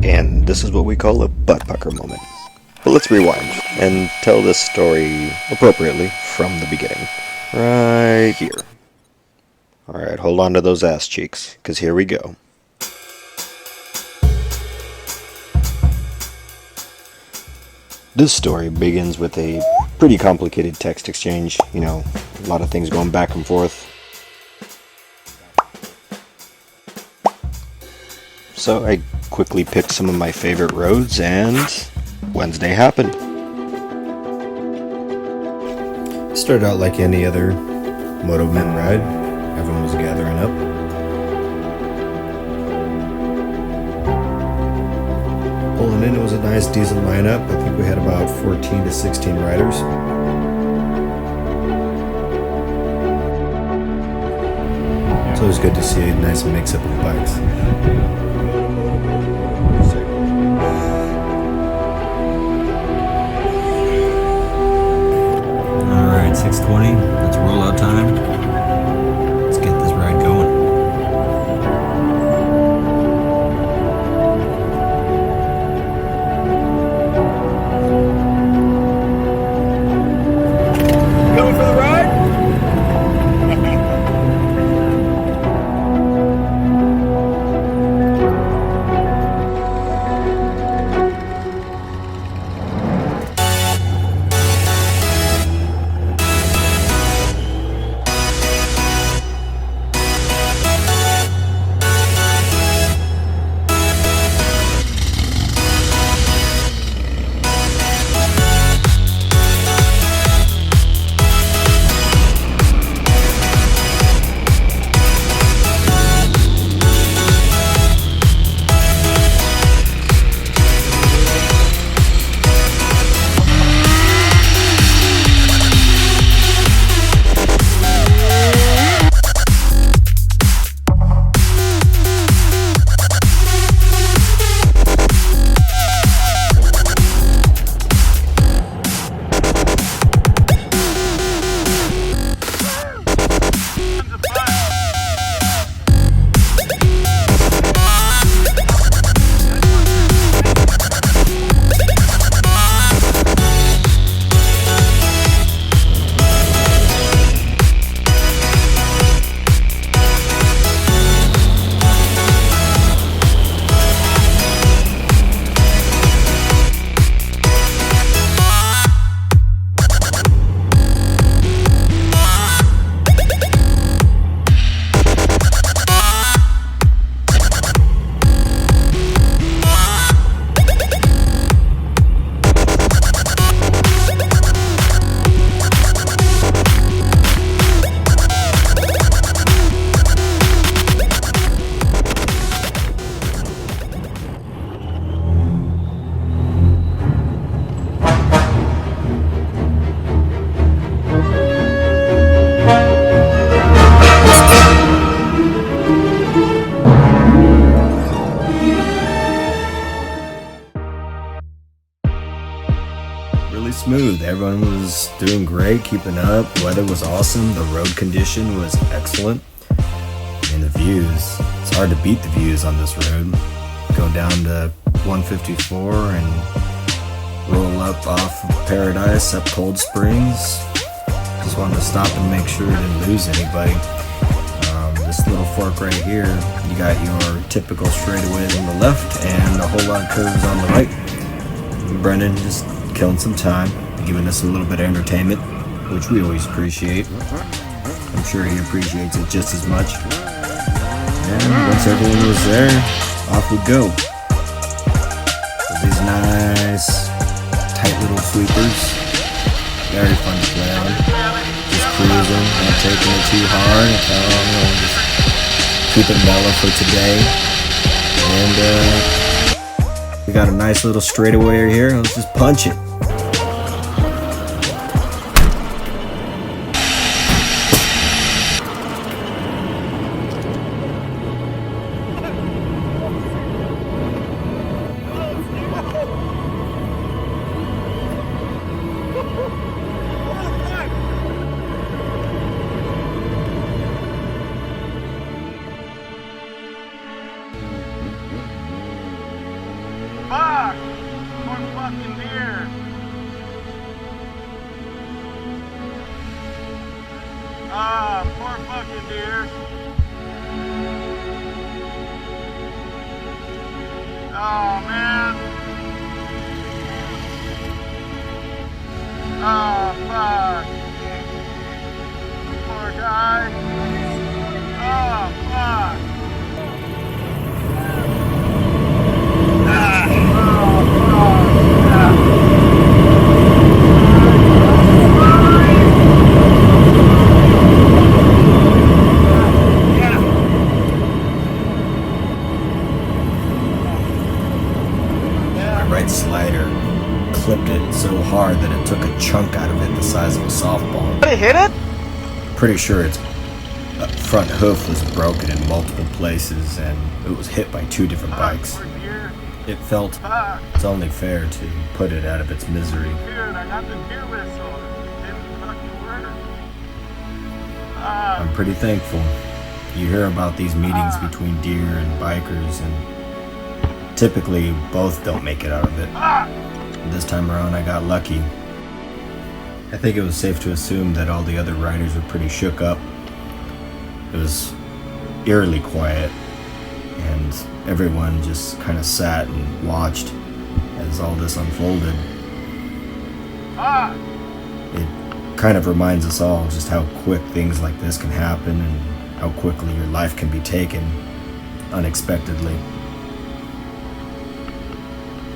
and this is what we call a butt pucker moment. But let's rewind and tell this story appropriately from the beginning. Right here. Alright, hold on to those ass cheeks, because here we go. This story begins with a pretty complicated text exchange, a lot of things going back and forth. So I quickly picked some of my favorite roads, and Wednesday happened. It started out like any other Motomensb ride. Everyone was gathering up. Pulling in, it was a nice, decent lineup. I think we had about 14 to 16 riders. So it was good to see a nice mix-up of bikes. Alright, 6:20, that's rollout time. Let's get this ride going. Going for the ride? Really smooth. Everyone was doing great, keeping up. Weather was awesome. The road condition was excellent. And the views. It's hard to beat the views on this road. Go down to 154 and roll up off of Paradise up Cold Springs. Just wanted to stop and make sure I didn't lose anybody. This little fork right here, you got your typical straightaways on the left and a whole lot of curves on the right. Brennan just killing some time, giving us a little bit of entertainment, which we always appreciate. I'm sure he appreciates it just as much. And once everyone was there, off we go. With these nice, tight little sweepers. Very fun to play on. Just cruising, not taking it too hard. Just keep it mellow for today. And we got a nice little straightaway here. Let's just punch it. fucking deer. Ah, poor fucking deer. Oh man. Oh fuck. Poor guy. Oh fuck. Slider clipped it so hard that it took a chunk out of it the size of a softball. Did it hit it? Pretty sure its front hoof was broken in multiple places and it was hit by two different bikes. Poor deer. It felt Fuck. it's only fair to put it out of its misery. Dude, I got the deer whistle. It didn't fucking work. Fuck. I'm pretty thankful. You hear about these meetings between deer and bikers, and typically both don't make it out of it. This time around I got lucky. I think it was safe to assume that all the other riders were pretty shook up. It was eerily quiet, and everyone just kind of sat and watched as all this unfolded. It kind of reminds us all just how quick things like this can happen and how quickly your life can be taken unexpectedly.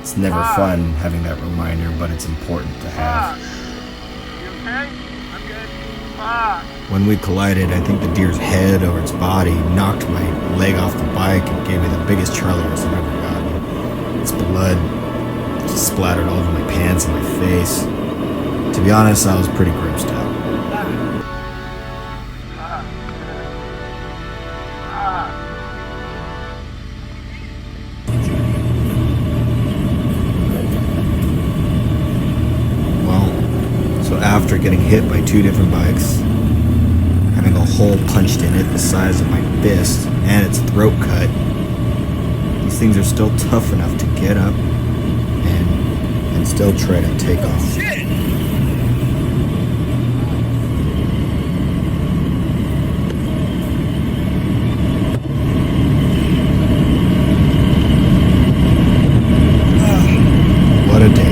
It's never fun having that reminder, but it's important to have. You okay? I'm good. When we collided, I think the deer's head or its body knocked my leg off the bike and gave me the biggest Charlie horse I've ever gotten. Its blood just splattered all over my pants and my face. To be honest, I was pretty grossed out. After getting hit by two different bikes, having a hole punched in it the size of my fist, and its throat cut, these things are still tough enough to get up and still try to take off. Shit! What a day.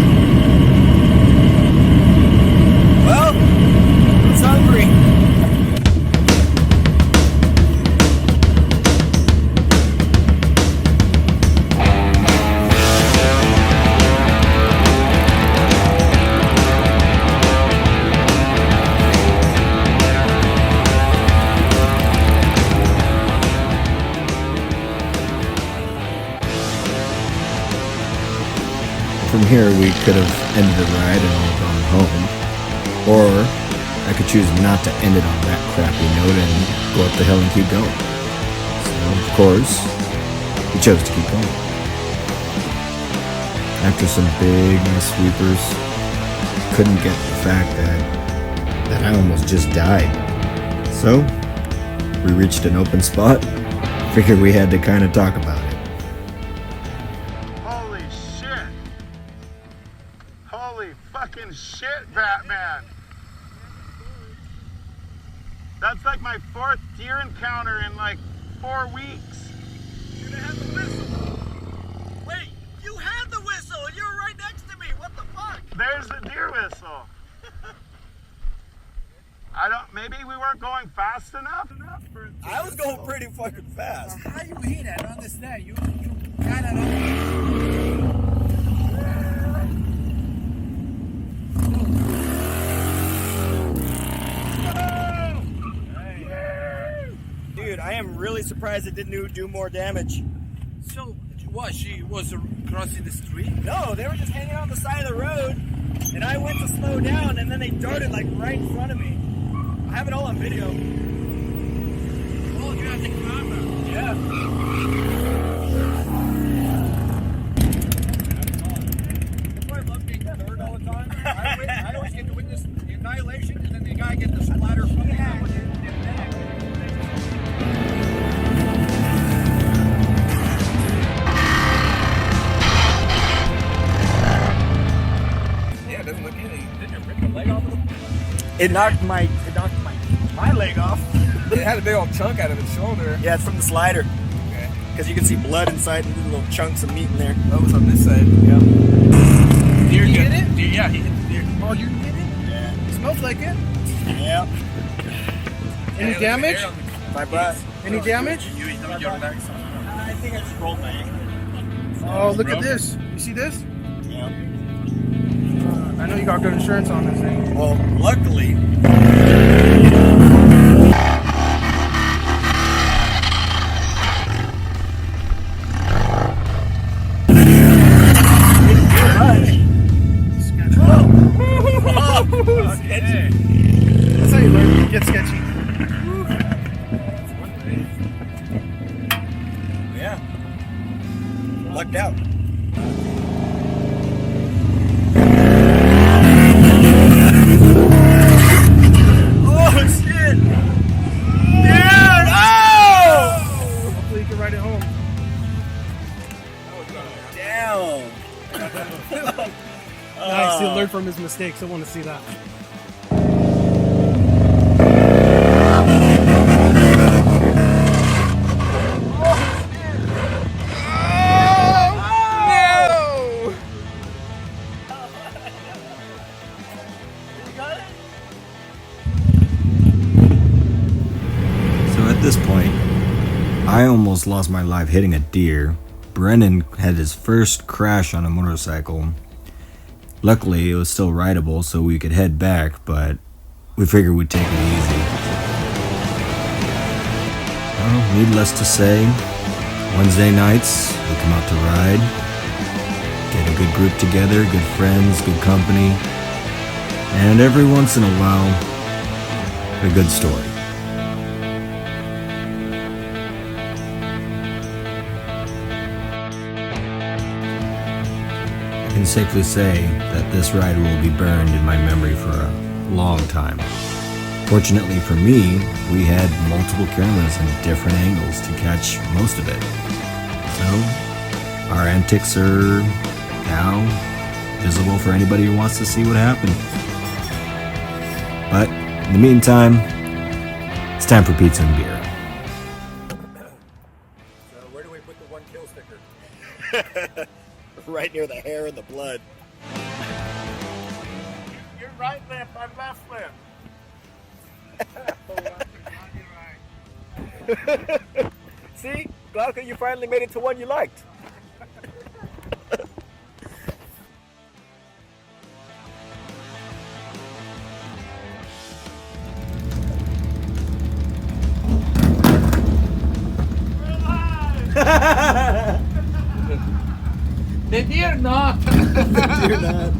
From here, we could have ended the ride and all gone home, or I could choose not to end it on that crappy note and go up the hill and keep going. So, of course, we chose to keep going. After some big nice sweepers, couldn't get the fact that I almost just died. So, we reached an open spot, figured we had to kind of talk about it. Holy fucking shit, Batman! That's like my 4th deer encounter in like 4 weeks. Should have had the whistle. Wait, you had the whistle and you were right next to me. What the fuck? There's the deer whistle. Maybe we weren't going fast enough? I was going pretty fucking fast. How you hit? I don't understand. You kind of don't. Dude, I am really surprised it didn't do more damage. So, what? She was crossing the street? No, they were just hanging on the side of the road, and I went to slow down, and then they darted like right in front of me. I have it all on video. Oh, you have the camera? Yeah. That's why I love being third all the time. I always get to witness the annihilation, and then the guy gets the splatter from the house. It knocked my leg off. It had a big old chunk out of its shoulder. Yeah, it's from the slider. Okay. Because you can see blood inside and little chunks of meat in there. Oh, it was on this side. Yeah. Deer hit it? Yeah, he hit the deer. Oh, you hit it? Yeah. It smells like it. Yeah. Any damage? My butt. Any damage? I think I just rolled my ankle. Oh, look at this. You see this? Yeah. I know you got good insurance on this thing. Well, luckily. That's how you learn to get sketchy. Yeah. Lucked out. Oh, shit! Dude! Oh! Hopefully you can ride it home. Damn! Nice, he learned from his mistakes. I want to see that. So at this point, I almost lost my life hitting a deer. Brennan had his first crash on a motorcycle. Luckily, it was still rideable, so we could head back, but we figured we'd take it easy. Well, needless to say, Wednesday nights, we come out to ride, get a good group together, good friends, good company, and every once in a while, a good story. I can safely say that this ride will be burned in my memory for a long time. Fortunately for me, we had multiple cameras and different angles to catch most of it. So, our antics are now visible for anybody who wants to see what happened. But, in the meantime, it's time for pizza and beer. So where do we put the 1 kill sticker? Right near the hair and the blood. Your right lip, my left lip. See? Glauca, you finally made it to one you liked. The deer not. You're not.